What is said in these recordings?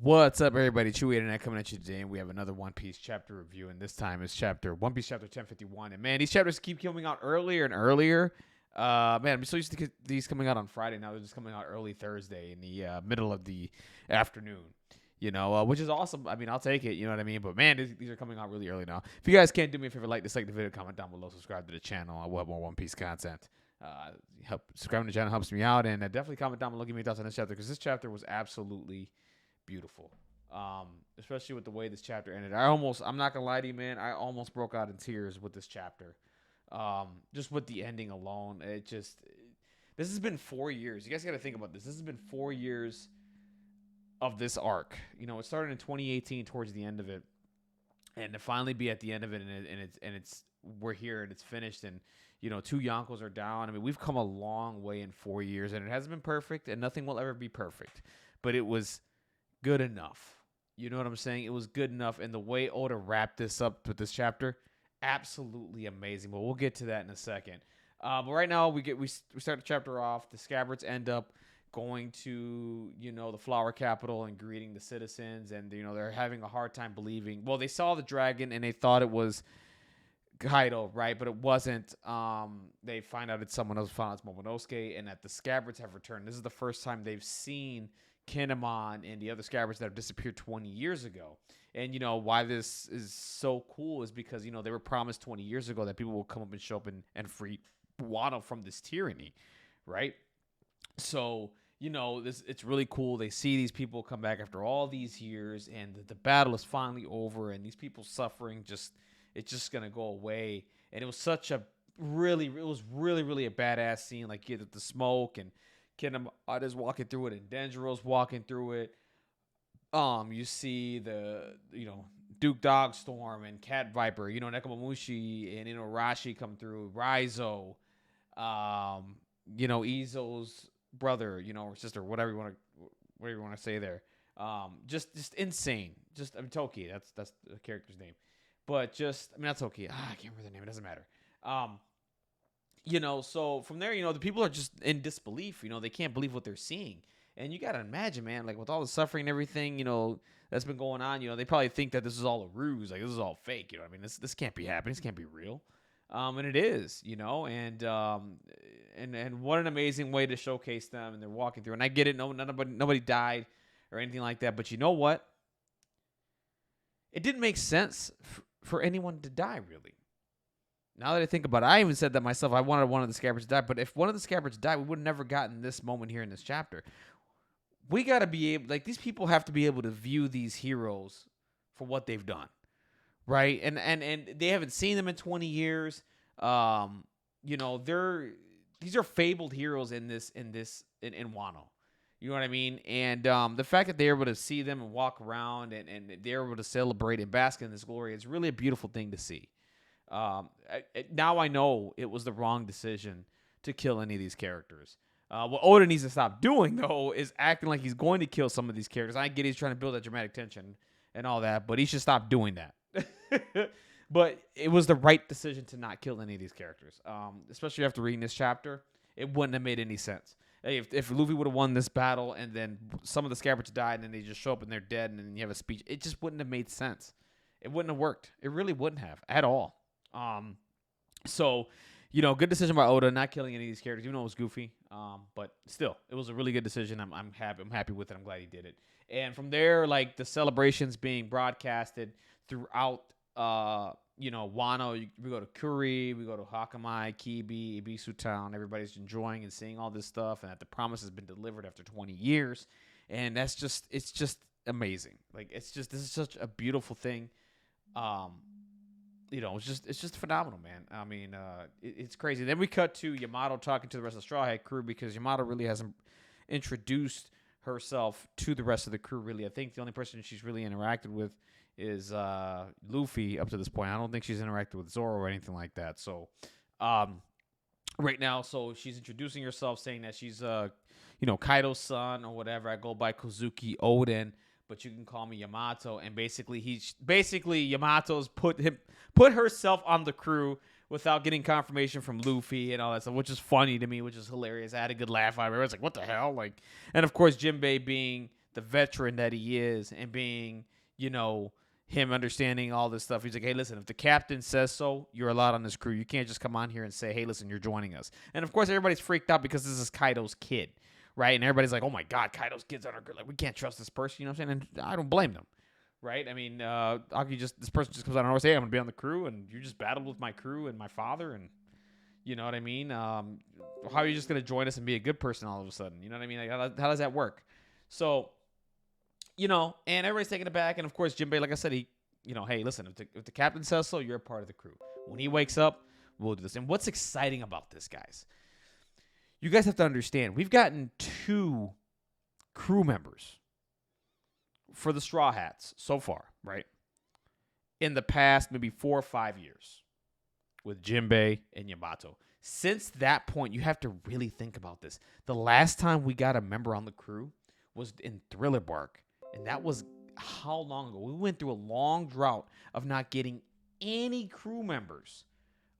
What's up, everybody? Chewy Internet coming at you today, and we have another One Piece chapter review, and this time it's One Piece chapter 1051. And man, these chapters keep coming out earlier and earlier. Man, I'm so used to these coming out on Friday. Now they're just coming out early Thursday in the middle of the afternoon. Which is awesome. I mean, I'll take it. You know what I mean? But man, these are coming out really early now. If you guys can't do me a favor, dislike the video, comment down below, subscribe to the channel. I will have more One Piece content. Subscribing to the channel helps me out, and definitely comment down below, give me your thoughts on this chapter, because this chapter was absolutely beautiful. Especially with the way this chapter ended. I'm not gonna lie to you, man, I almost broke out in tears with this chapter. Just with the ending alone. This has been 4 years. You guys gotta think about this. This has been 4 years of this arc. It started in 2018 towards the end of it. And to finally be at the end of it, and we're here and it's finished, and two Yonkos are down. I mean, we've come a long way in 4 years, and it hasn't been perfect, and nothing will ever be perfect. But it was good enough. You know what I'm saying? It was good enough, and the way Oda wrapped this up with this chapter, absolutely amazing. But we'll get to that in a second. But right now, we start the chapter off. The Scabbards end up going to the Flower Capital and greeting the citizens, and they're having a hard time believing. Well, they saw the dragon and they thought it was Kaido, right? But it wasn't. They find out it's someone else. Found out it's Momonosuke, and that the Scabbards have returned. This is the first time they've seen Kinemon and the other Scabbards that have disappeared 20 years ago. And why this is so cool is because they were promised 20 years ago that people will come up and show up and free Wano from this tyranny, right? So it's really cool. They see these people come back after all these years, and the battle is finally over, and these people suffering it's just gonna go away. And it was such a really a badass scene. Like, you get the smoke, and Kinemon is walking through it, and Denjiro's walking through it. You see the Duke Dogstorm and Cat Viper, Nekomamushi and Inuarashi come through, Raizo, Izo's brother, or sister, whatever you want to say there. Just insane. Toki, that's the character's name. But that's Toki. I can't remember the name. It doesn't matter. So from there, the people are just in disbelief. They can't believe what they're seeing. And you got to imagine, man, like with all the suffering and everything, that's been going on, they probably think that this is all a ruse. Like, this is all fake. This can't be happening. This can't be real. And it is, and what an amazing way to showcase them. And they're walking through. And I get it. Nobody died or anything like that. But you know what? It didn't make sense for anyone to die, really. Now that I think about it, I even said that myself. I wanted one of the Scabbards to die. But if one of the Scabbards died, we would have never gotten this moment here in this chapter. We got to be able, these people have to be able to view these heroes for what they've done, right? And they haven't seen them in 20 years. These are fabled heroes in Wano. You know what I mean? And the fact that they're able to see them and walk around and they're able to celebrate and bask in this glory, it's really a beautiful thing to see. Now I know it was the wrong decision to kill any of these characters. What Oda needs to stop doing, though, is acting like he's going to kill some of these characters. I get he's trying to build that dramatic tension and all that, but he should stop doing that. But it was the right decision to not kill any of these characters, especially after reading this chapter. It wouldn't have made any sense. If Luffy would have won this battle and then some of the Scabbards died and then they just show up and they're dead and then you have a speech, it just wouldn't have made sense. It wouldn't have worked. It really wouldn't have at all. So, good decision by Oda, not killing any of these characters, even though it was goofy. But still, it was a really good decision. I'm happy with it. I'm glad he did it. And from there, the celebrations being broadcasted throughout, Wano. We go to Kuri, we go to Hakamai, Kibi, Ibisu Town. Everybody's enjoying and seeing all this stuff, and that the promise has been delivered after 20 years. And it's just amazing. This is such a beautiful thing. It's just phenomenal, man. I mean, it's crazy. Then we cut to Yamato talking to the rest of the Straw Hat crew, because Yamato really hasn't introduced herself to the rest of the crew, really. I think the only person she's really interacted with is Luffy up to this point. I don't think she's interacted with Zoro or anything like that. So, right now, she's introducing herself, saying that she's, Kaido's son or whatever. I go by Kazuki Oden, but you can call me Yamato. And basically Yamato's put herself on the crew without getting confirmation from Luffy and all that stuff, which is funny to me, which is hilarious. I had a good laugh out of it. I was like, what the hell? And of course, Jinbei being the veteran that he is, and being, you know, him understanding all this stuff. He's like, hey, listen, if the captain says so, you're allowed on this crew. You can't just come on here and say, hey, listen, you're joining us. And of course, everybody's freaked out because this is Kaido's kid, right? And everybody's like, oh my God, Kaido's kid's on our crew. Like, we can't trust this person. You know what I'm saying? And I don't blame them, right? I mean, this person just comes out and say, hey, I'm going to be on the crew, and you just battled with my crew and my father, and you know what I mean? How are you just going to join us and be a good person all of a sudden? You know what I mean? Like, how does that work? So, you know, and everybody's taking it back. And, of course, Jinbei, like I said, he, you know, hey, listen, if the captain says so, you're a part of the crew. When he wakes up, we'll do this. And what's exciting about this, guys? You guys have to understand, we've gotten 2 crew members for the Straw Hats so far, right? In the past, maybe 4 or 5 years with Jinbei and Yamato. Since that point, you have to really think about this. The last time we got a member on the crew was in Thriller Bark, and that was how long ago? We went through a long drought of not getting any crew members.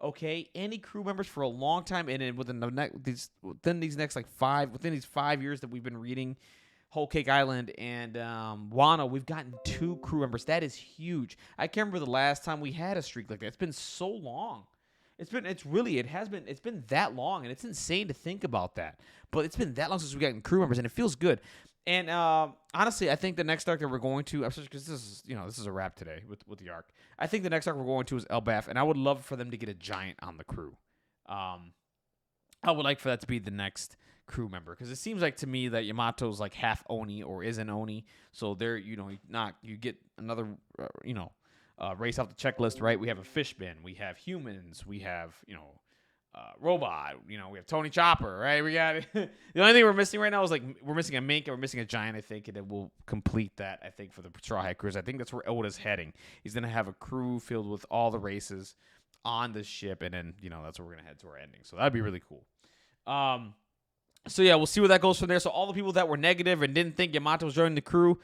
Okay, any crew members for a long time, and then within these next 5 years that we've been reading Whole Cake Island and Wano, we've gotten 2 crew members. That is huge. I can't remember the last time we had a streak like that. It's been so long. It's been that long, and it's insane to think about that. But it's been that long since we've gotten crew members, and it feels good. And honestly, I think the next arc that we're going to, because this is a wrap today with the arc. I think the next arc we're going to is Elbaf, and I would love for them to get a giant on the crew. I would like for that to be the next crew member, because it seems like to me that Yamato's like half Oni or is an Oni, so there, you get another race off the checklist, right? We have a fish bin, we have humans, we have robot, we have Tony Chopper, right? We got the only thing we're missing right now is we're missing a mink and we're missing a giant, I think, and it will complete that, I think, for the Straw Hat Cruise. I think that's where Oda's heading. He's gonna have a crew filled with all the races on the ship, and then that's where we're gonna head to our ending. So that'd be really cool. So yeah, we'll see where that goes from there. So all the people that were negative and didn't think Yamato was joining the crew,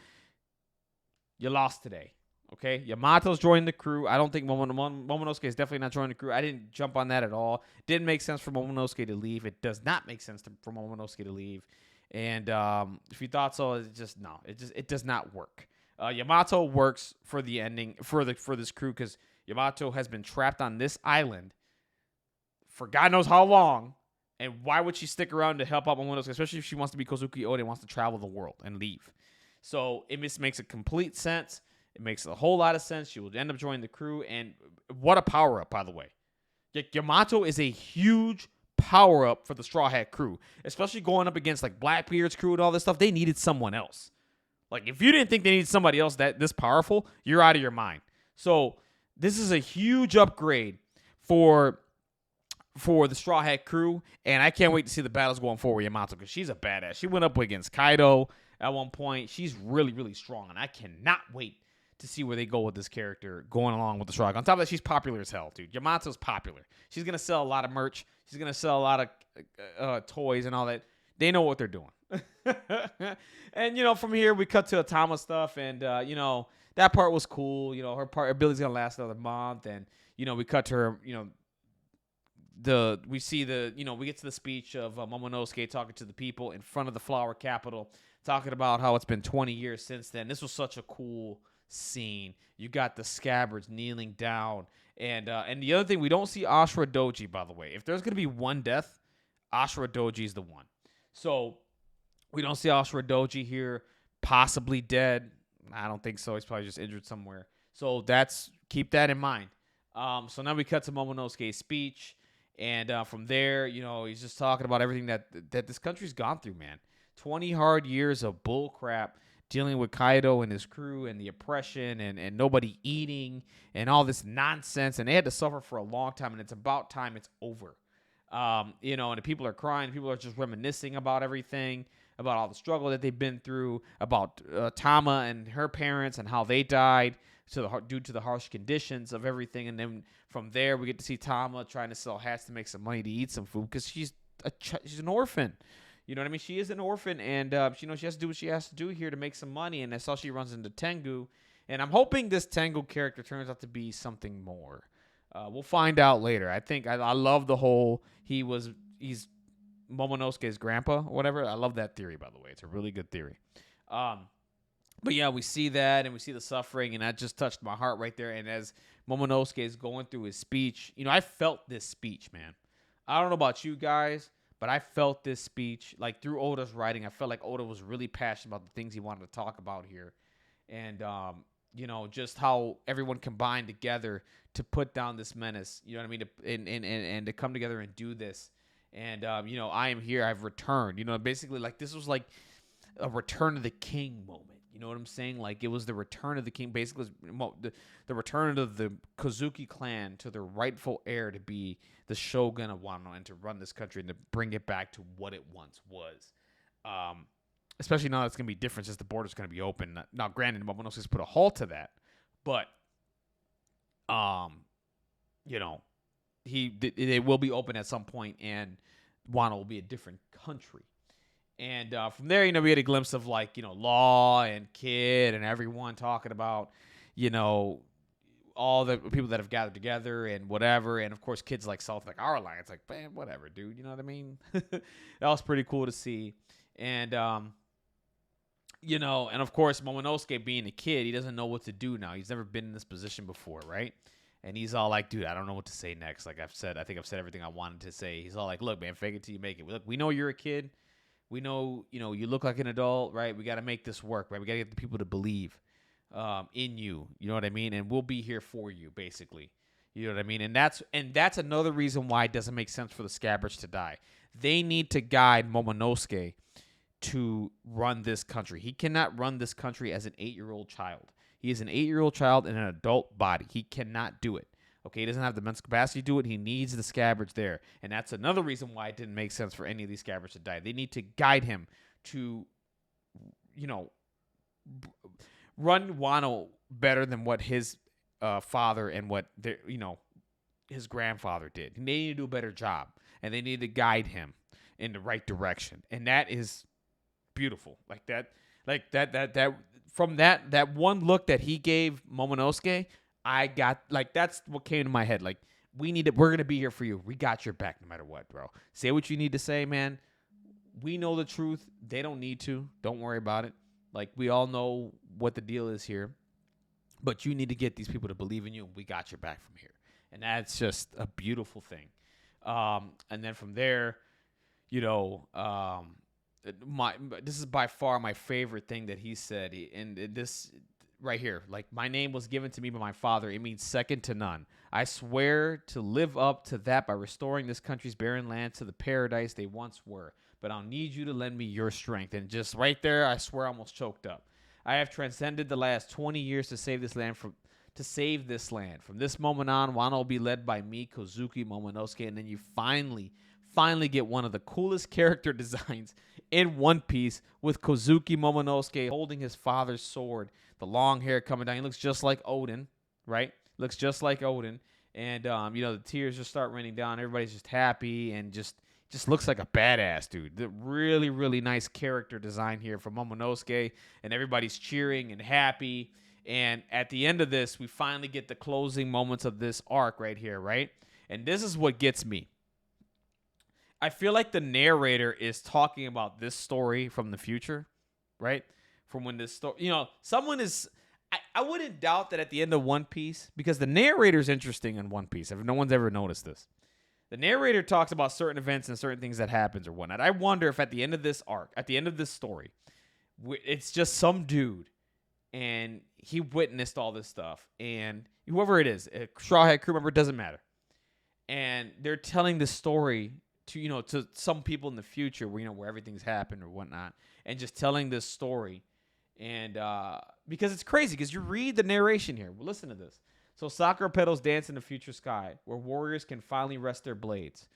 you lost today. Okay, Yamato's joining the crew. I don't think Momonosuke is definitely not joining the crew. I didn't jump on that at all. Didn't make sense for Momonosuke to leave. It does not make sense for Momonosuke to leave. And if you thought so, it does not work. Yamato works for the ending for this crew, because Yamato has been trapped on this island for God knows how long. And why would she stick around to help out Momonosuke, especially if she wants to be Kazuki Oda and wants to travel the world and leave? So it just makes a complete sense. It makes a whole lot of sense. She will end up joining the crew. And what a power-up, by the way. Yamato is a huge power-up for the Straw Hat crew, especially going up against Blackbeard's crew and all this stuff. They needed someone else. If you didn't think they needed somebody else this powerful, you're out of your mind. So this is a huge upgrade for the Straw Hat crew, and I can't wait to see the battles going forward with Yamato, because she's a badass. She went up against Kaido at one point. She's really, really strong, and I cannot wait to see where they go with this character going along with the Straw Hat. On top of that, she's popular as hell, dude. Yamato's popular. She's going to sell a lot of merch. She's going to sell a lot of toys and all that. They know what they're doing. And, from here, we cut to Atama stuff, and, that part was cool. Her ability's going to last another month, and, we cut to her, we get to the speech of Momonosuke talking to the people in front of the Flower Capital, talking about how it's been 20 years since then. This was such a cool scene. You got the scabbards kneeling down, and the other thing, we don't see Ashura Doji, by the way. If there's gonna be one death, Ashura Doji is the one. So we don't see Ashura Doji here, possibly dead. I don't think so. He's probably just injured somewhere. So keep that in mind. So now we cut to Momonosuke's speech. And from there, he's just talking about everything that this country's gone through, man. 20 hard years of bull crap, dealing with Kaido and his crew and the oppression and nobody eating and all this nonsense. And they had to suffer for a long time, and it's about time it's over. And the people are crying. People are just reminiscing about everything, about all the struggle that they've been through, about Tama and her parents and how they died due to the harsh conditions of everything. And then from there, we get to see Tama trying to sell hats to make some money to eat some food, because she's an orphan. You know what I mean? She is an orphan, and she has to do what she has to do here to make some money, and that's how she runs into Tengu. And I'm hoping this Tengu character turns out to be something more. We'll find out later. I think I love the whole he's Momonosuke's grandpa or whatever. I love that theory, by the way. It's a really good theory. But yeah, we see that and we see the suffering, and that just touched my heart right there. And as Momonosuke is going through his speech, I felt this speech, man. I don't know about you guys, but I felt this speech like through Oda's writing. I felt like Oda was really passionate about the things he wanted to talk about here, and just how everyone combined together to put down this menace. You know what I mean? And to come together and do this. And I am here. I've returned. Basically, like this was like a return of the king moment. You know what I'm saying? Like it was the return of the king. Basically, the return of the Kazuki clan to their rightful heir to be the shogun of Wano and to run this country and to bring it back to what it once was. Especially now that it's going to be different since the border's going to be open. Now, granted, Momonosuke's put a halt to that, but they will be open at some point, and Wano will be a different country. And from there, we had a glimpse of Law and Kid and everyone talking about, all the people that have gathered together and whatever. And of course, Kid's like South, like our alliance, like, man, whatever, dude. You know what I mean? That was pretty cool to see. And, and of course, Momonosuke being a kid, he doesn't know what to do now. He's never been in this position before, right? And he's all like, dude, I don't know what to say next. Like I think I've said everything I wanted to say. He's all like, look, man, fake it till you make it. Look, we know you're a kid. We know, you look like an adult, right? We got to make this work, right? We got to get the people to believe in you. You know what I mean? And we'll be here for you, basically. You know what I mean? And that's another reason why it doesn't make sense for the Scabbards to die. They need to guide Momonosuke to run this country. He cannot run this country as an 8-year-old child. He is an 8-year-old child in an adult body. He cannot do it. Okay, he doesn't have the mental capacity to do it. He needs the Scabbards there. And that's another reason why it didn't make sense for any of these Scabbards to die. They need to guide him to, run Wano better than what his father and what his grandfather did. They need to do a better job. And they need to guide him in the right direction. And that is beautiful. From that one look that he gave Momonosuke, I got that's what came to my head. Like we're gonna be here for you. We got your back no matter what, bro. Say what you need to say, man. We know the truth. They don't need to. Don't worry about it. Like we all know what the deal is here. But you need to get these people to believe in you. We got your back from here. And that's just a beautiful thing. And then from there, this is by far my favorite thing that he said. This right here, like my name was given to me by my father. It means second to none. I swear to live up to that by restoring this country's barren land to the paradise they once were. But I'll need you to lend me your strength. And just right there, I swear I almost choked up. I have transcended the last 20 years to save this land from this moment on. Wano will be led by me, Kazuki Momonosuke, and then you finally get one of the coolest character designs in One Piece with Kazuki Momonosuke holding his father's sword, the long hair coming down. He looks just like Odin, right? Looks just like Odin. And, the tears just start raining down. Everybody's just happy and just looks like a badass, dude. The really, really nice character design here from Momonosuke. And everybody's cheering and happy. And at the end of this, we finally get the closing moments of this arc right here, right? And this is what gets me. I feel like the narrator is talking about this story from the future, right? From when this story, someone is, I wouldn't doubt that at the end of One Piece, because the narrator is interesting in One Piece. If no one's ever noticed this, the narrator talks about certain events and certain things that happens or whatnot. I wonder if at the end of this arc, at the end of this story, it's just some dude and he witnessed all this stuff, and whoever it is, a Straw Hat crew member, doesn't matter. And they're telling the story to some people in the future where everything's happened or whatnot, and just telling this story. And because it's crazy, because you read the narration here. Well, listen to this. So Sakura petals dance in the future sky, where warriors can finally rest their blades.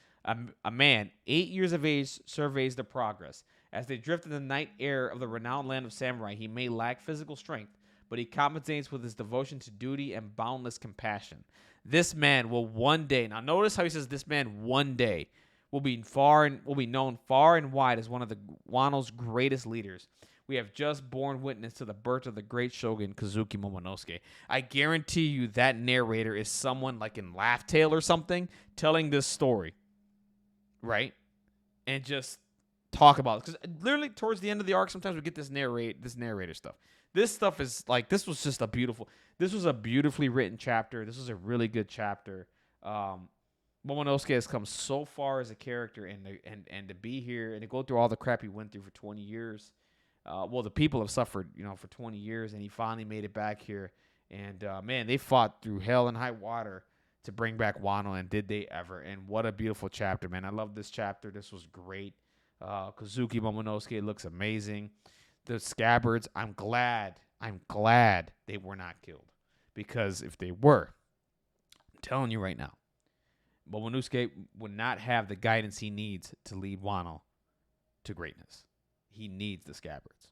A man, 8 years of age, surveys the progress. As they drift in the night air of the renowned land of samurai, he may lack physical strength, but he compensates with his devotion to duty and boundless compassion. This man will one day, now notice how he says this man one day will be known far and wide as one of the Wano's greatest leaders. We have just borne witness to the birth of the great shogun Kazuki Momonosuke. I guarantee you that narrator is someone like in Laugh Tale or something telling this story, right? And just talk about it. Because literally towards the end of the arc, sometimes we get this narrator stuff. This stuff is like, this was a beautifully written chapter. This was a really good chapter. Momonosuke has come so far as a character, and to be here and to go through all the crap he went through for 20 years. Well, the people have suffered, for 20 years, and he finally made it back here. And man, they fought through hell and high water to bring back Wano, and did they ever? And what a beautiful chapter, man! I love this chapter. This was great. Kazuki Momonosuke looks amazing. The scabbards, I'm glad they were not killed, because if they were, I'm telling you right now, Momonosuke would not have the guidance he needs to lead Wano to greatness. He needs the scabbards.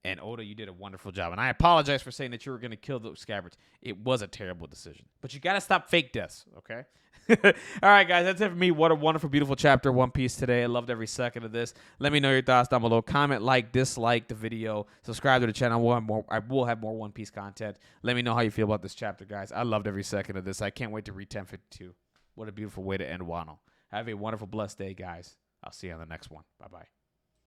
And Oda, you did a wonderful job. And I apologize for saying that you were going to kill those scabbards. It was a terrible decision. But you got to stop fake deaths, okay? All right, guys, that's it for me. What a wonderful, beautiful chapter, One Piece today. I loved every second of this. Let me know your thoughts down below. Comment, like, dislike the video. Subscribe to the channel. I will have more One Piece content. Let me know how you feel about this chapter, guys. I loved every second of this. I can't wait to read 1052. What a beautiful way to end Wano. Have a wonderful, blessed day, guys. I'll see you on the next one. Bye-bye.